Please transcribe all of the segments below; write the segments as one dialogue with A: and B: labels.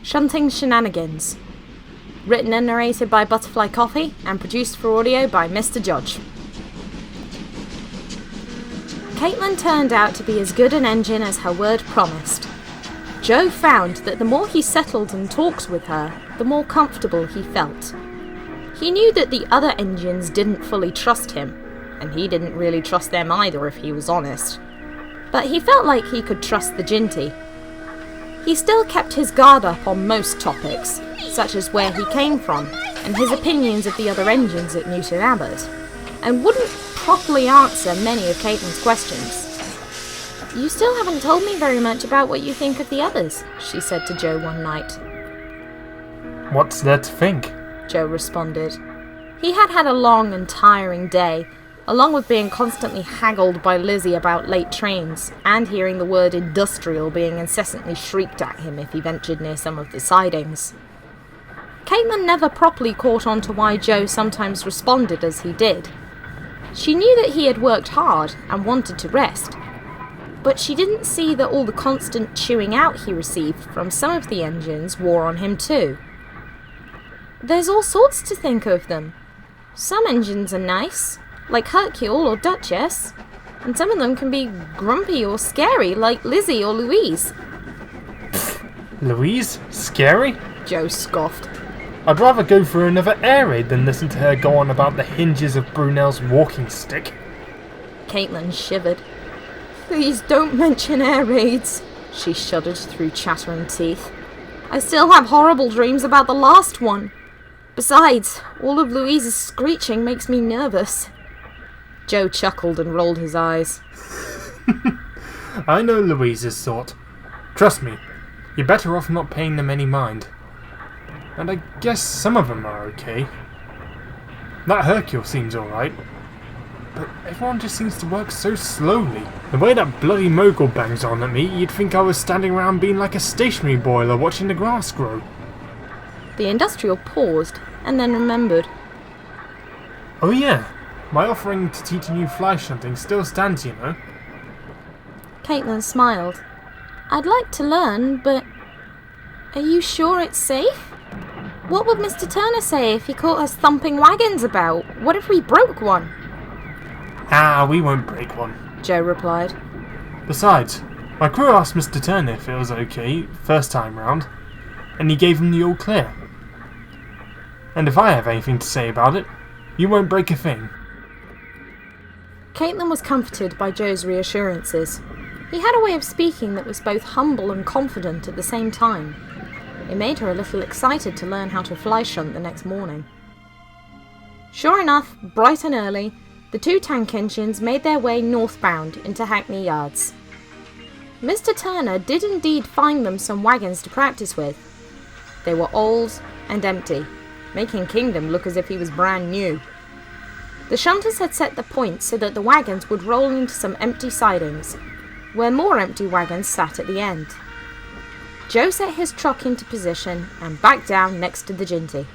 A: Shunting Shenanigans. Written and narrated by ButterflyCoffee and produced for audio by MrJoj. Caitlyn turned out to be as good an engine as her word promised. Joe found that the more he settled and talked with her, the more comfortable he felt. He knew that the other engines didn't fully trust him, and he didn't really trust them either if he was honest. But he felt like he could trust the Ginty. He still kept his guard up on most topics, such as where he came from, and his opinions of the other engines at Newton Abbot, and wouldn't properly answer many of Caitlyn's questions. "You still haven't told me very much about what you think of the others," she said to Joe one night.
B: "What's there to think?"
A: Joe responded. He had had a long and tiring day, along with being constantly haggled by Lizzie about late trains, and hearing the word industrial being incessantly shrieked at him if he ventured near some of the sidings. Caitlyn never properly caught on to why Joe sometimes responded as he did. She knew that he had worked hard and wanted to rest, but she didn't see that all the constant chewing out he received from some of the engines wore on him too. There's all sorts to think of them. Some engines are nice, like Hercule or Duchess, and some of them can be grumpy or scary, like Lizzie or Louise.
B: "Louise? Scary?"
A: Joe scoffed.
B: "I'd rather go for another air raid than listen to her go on about the hinges of Brunel's walking stick."
A: Caitlyn shivered. "Please don't mention air raids," she shuddered through chattering teeth. "I still have horrible dreams about the last one. Besides, all of Louise's screeching makes me nervous." Joe chuckled and rolled his eyes.
B: "I know Louise's sort. Trust me, you're better off not paying them any mind. And I guess some of them are okay. That Hercule seems alright. But everyone just seems to work so slowly. The way that bloody mogul bangs on at me, you'd think I was standing around being like a stationary boiler watching the grass grow."
A: The industrial paused, and then remembered.
B: "Oh yeah, my offering to teach you fly shunting still stands, you know."
A: Caitlyn smiled. "I'd like to learn, but are you sure it's safe? What would Mr. Turner say if he caught us thumping wagons about? What if we broke one?"
B: "Ah, we won't break one,"
A: Joe replied.
B: "Besides, my crew asked Mr. Turner if it was okay first time round, and he gave him the all clear. And if I have anything to say about it, you won't break a thing."
A: Caitlyn was comforted by Joe's reassurances. He had a way of speaking that was both humble and confident at the same time. It made her a little excited to learn how to fly shunt the next morning. Sure enough, bright and early, the two tank engines made their way northbound into Hackney Yards. Mr. Turner did indeed find them some wagons to practice with. They were old and empty, making Kingdom look as if he was brand new. The shunters had set the point so that the wagons would roll into some empty sidings, where more empty wagons sat at the end. Joe set his truck into position and backed down next to the Ginty.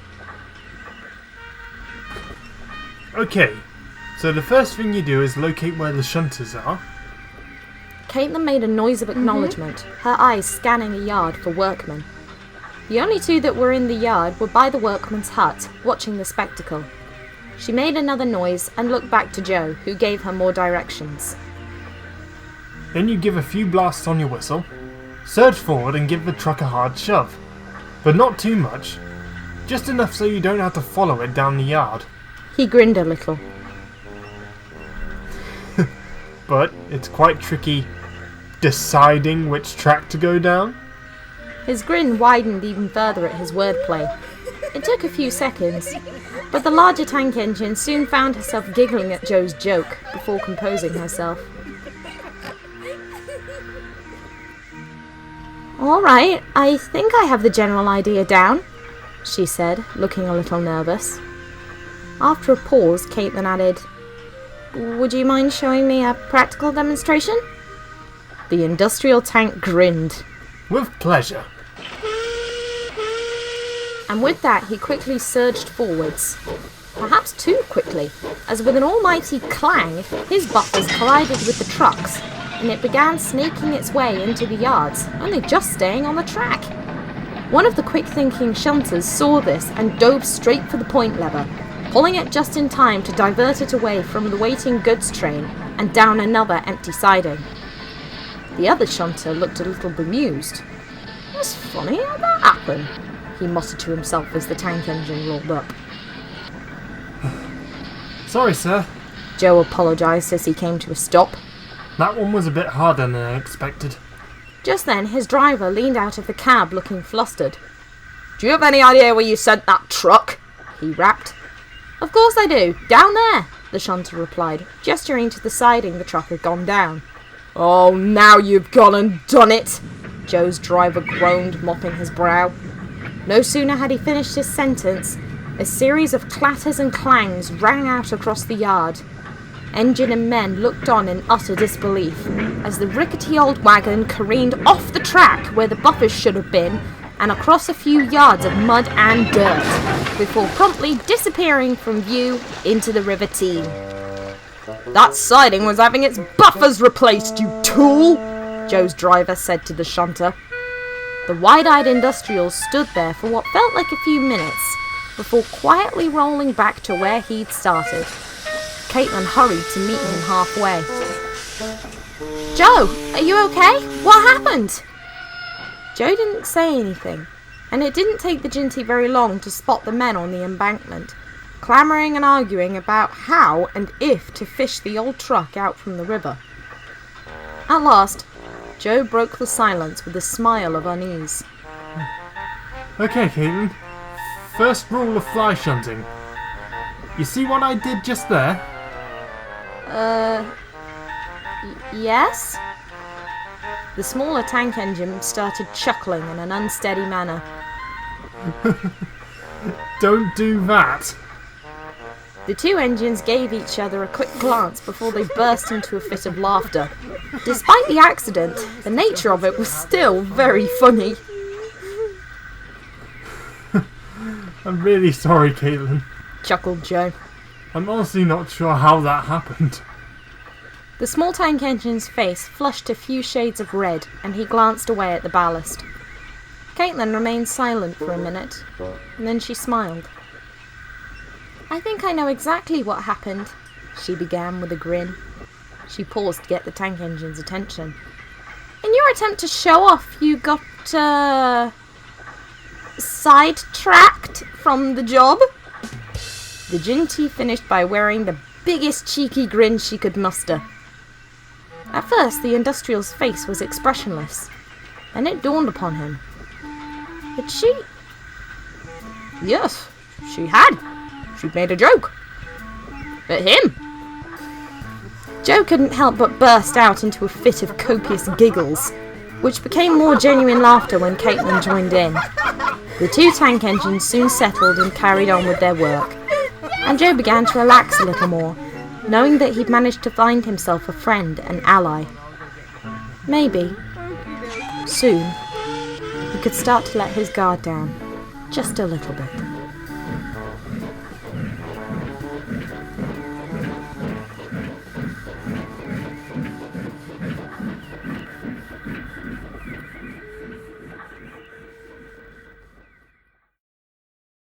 B: "Okay, so the first thing you do is locate where the shunters are."
A: Caitlyn made a noise of acknowledgement, her eyes scanning the yard for workmen. The only two that were in the yard were by the workman's hut, watching the spectacle. She made another noise and looked back to Joe, who gave her more directions.
B: Then you give a few blasts on your whistle, surge forward and give the truck a hard shove. But not too much, just enough so you don't have to follow it down the yard.
A: He grinned a little.
B: But it's quite tricky deciding which track to go down.
A: His grin widened even further at his wordplay. It took a few seconds, but the larger tank engine soon found herself giggling at Joe's joke before composing herself. "All right, I think I have the general idea down," she said, looking a little nervous. After a pause, Caitlyn added, "Would you mind showing me a practical demonstration?" The industrial tank grinned.
B: "With pleasure."
A: And with that he quickly surged forwards. Perhaps too quickly, as with an almighty clang, his buffers collided with the trucks, and it began snaking its way into the yards, only just staying on the track. One of the quick-thinking shunters saw this and dove straight for the point lever, pulling it just in time to divert it away from the waiting goods train and down another empty siding. The other shunter looked a little bemused. "That's funny, how'd that happen?" he muttered to himself as the tank engine rolled up.
B: Sorry, sir.
A: Joe apologised as he came to a stop.
B: That one was a bit harder than I expected.
A: Just then, his driver leaned out of the cab looking flustered. "Do you have any idea where you sent that truck?" he rapped. "Of course I do. Down there," the shunter replied, gesturing to the siding the truck had gone down. "Oh, now you've gone and done it," Joe's driver groaned, mopping his brow. No sooner had he finished his sentence, a series of clatters and clangs rang out across the yard. Engine and men looked on in utter disbelief as the rickety old wagon careened off the track where the buffers should have been and across a few yards of mud and dirt, before promptly disappearing from view into the River Team. "That siding was having its buffers replaced, you tool!" Joe's driver said to the shunter. The wide-eyed industrial stood there for what felt like a few minutes, before quietly rolling back to where he'd started. Caitlyn hurried to meet him halfway. "Joe, are you okay? What happened?" Joe didn't say anything, and it didn't take the Ginty very long to spot the men on the embankment, clamouring and arguing about how and if to fish the old truck out from the river. At last, Joe broke the silence with a smile of unease.
B: Okay, Caitlyn. First rule of fly shunting. You see what I did just there?
A: Yes? The smaller tank engine started chuckling in an unsteady manner.
B: Don't do that.
A: The two engines gave each other a quick glance before they burst into a fit of laughter. Despite the accident, the nature of it was still very funny.
B: I'm really sorry, Caitlyn.
A: Chuckled Joe.
B: I'm honestly not sure how that happened.
A: The small tank engine's face flushed a few shades of red, and he glanced away at the ballast. Caitlyn remained silent for a minute, and then she smiled. "I think I know exactly what happened," she began with a grin. She paused to get the tank engine's attention. "In your attempt to show off, you got, sidetracked from the job?" The Ginty finished by wearing the biggest cheeky grin she could muster. At first, the industrial's face was expressionless. Then it dawned upon him. Had she? Yes, she had. She'd made a joke. At him. Joe couldn't help but burst out into a fit of copious giggles, which became more genuine laughter when Caitlyn joined in. The two tank engines soon settled and carried on with their work, and Joe began to relax a little more, knowing that he'd managed to find himself a friend and ally. Maybe, soon, he could start to let his guard down, just a little bit.